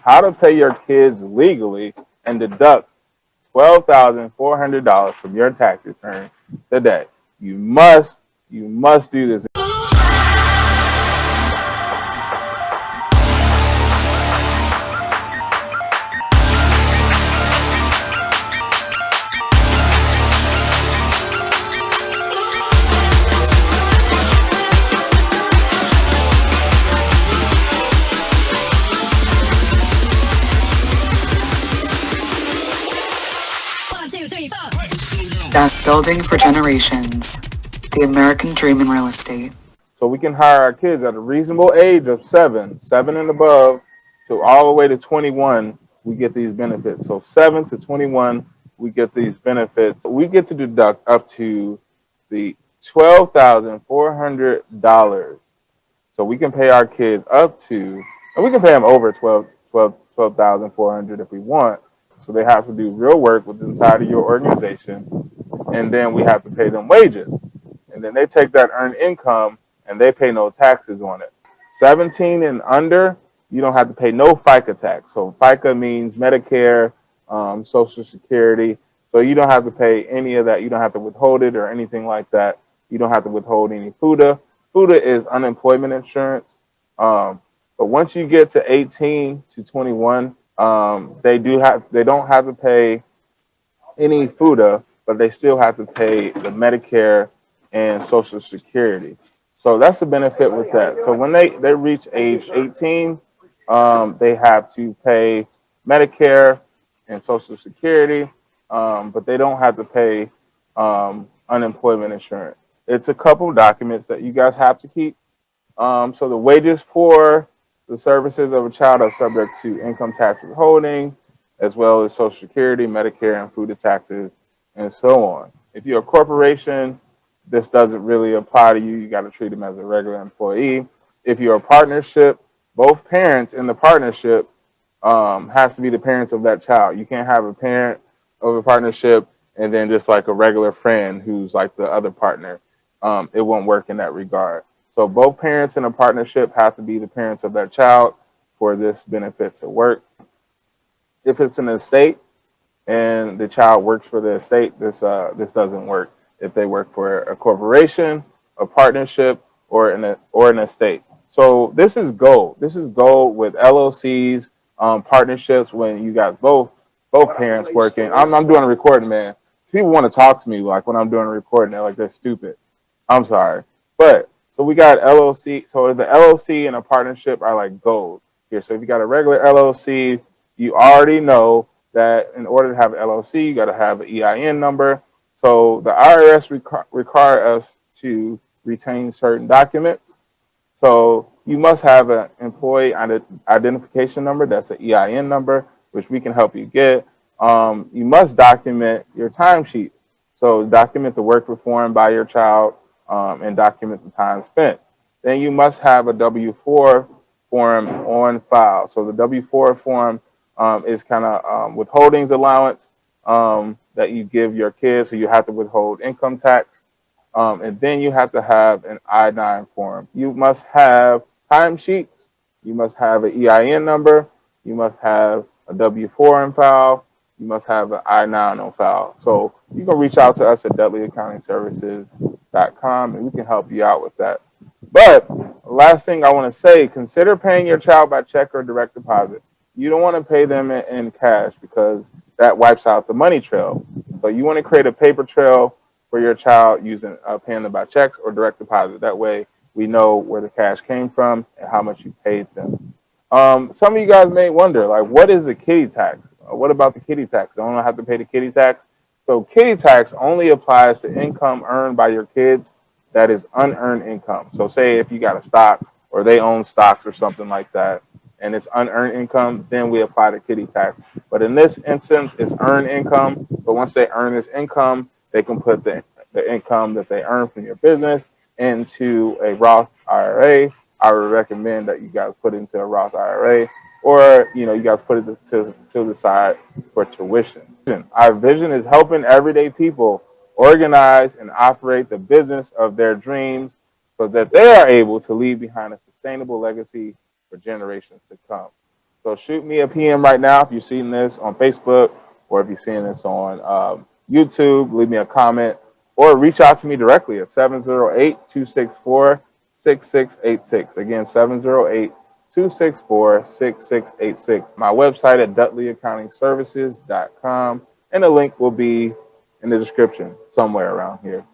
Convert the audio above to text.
how to pay your kids legally and deduct $12,400 from your tax return today. You must do this. Best building for generations. The American dream in real estate. So we can hire our kids at a reasonable age of 7 and above, to all the way to 21, we get these benefits. So 7 to 21, we get these benefits. We get to deduct up to the $12,400. So we can pay our kids up to, and we can pay them over $12,400 if we want. So they have to do real work within inside of your organization, and then we have to pay them wages. And then they take that earned income and they pay no taxes on it. 17 and under, you don't have to pay no FICA tax. So FICA means Medicare, Social Security. So you don't have to pay any of that. You don't have to withhold it or anything like that. You don't have to withhold any FUTA. FUTA is unemployment insurance. But once you get to 18 to 21, they don't have to pay any FUTA, but they still have to pay the Medicare and Social Security. So that's the benefit with that. So when they reach age 18, they have to pay Medicare and Social Security, but they don't have to pay unemployment insurance. It's a couple documents that you guys have to keep. So the wages for the services of a child are subject to income tax withholding, as well as Social Security, Medicare, and FUTA taxes, and so on. If you're a corporation, this doesn't really apply to you. You got to treat them as a regular employee. If you're a partnership, both parents in the partnership has to be the parents of that child. You can't have a parent of a partnership and then just like a regular friend who's like the other partner. It won't work in that regard. So both parents in a partnership have to be the parents of that child for this benefit to work. If it's an estate and the child works for the estate, this doesn't work. If they work for a corporation, a partnership, or an estate. So this is gold. This is gold with LLCs, partnerships, when you got both parents working. I'm doing a recording, man. People want to talk to me like when I'm doing a recording, they're like, they're stupid. I'm sorry. But so we got LLC. So the LLC and a partnership are like gold here. So if you got a regular LLC, you already know that in order to have an LLC, you got to have an EIN number. So the IRS require us to retain certain documents. So you must have an employee identification number. That's an EIN number, which we can help you get. You must document your timesheet. So document the work performed by your child and document the time spent. Then you must have a W-4 form on file. So the W-4 form is kind of withholdings allowance that you give your kids, so you have to withhold income tax. And then you have to have an I-9 form. You must have timesheets. You must have an EIN number. You must have a W-4 on file. You must have an I-9 on file. So you can reach out to us at dudleyaccountingservices.com and we can help you out with that. But last thing I want to say, consider paying your child by check or direct deposit. You don't want to pay them in cash because that wipes out the money trail. So you want to create a paper trail for your child using paying them by checks or direct deposit. That way we know where the cash came from and how much you paid them. Some of you guys may wonder, like, what is the kiddie tax? What about the kiddie tax? Don't have to pay the kiddie tax. So kiddie tax only applies to income earned by your kids that is unearned income. So say if you got a stock or they own stocks or something like that, and it's unearned income, then we apply the kiddie tax. But in this instance, it's earned income. But once they earn this income, they can put the income that they earn from your business into a Roth IRA. I would recommend that you guys put into a Roth IRA, or you guys put it to the side for tuition. Our vision is helping everyday people organize and operate the business of their dreams so that they are able to leave behind a sustainable legacy for generations to come. So shoot me a PM right now if you're seeing this on Facebook or if you're seeing this on YouTube. Leave me a comment or reach out to me directly at 708-264-6686. Again, 708-264-6686. My website at dudleyaccountingservices.com, and the link will be in the description somewhere around here.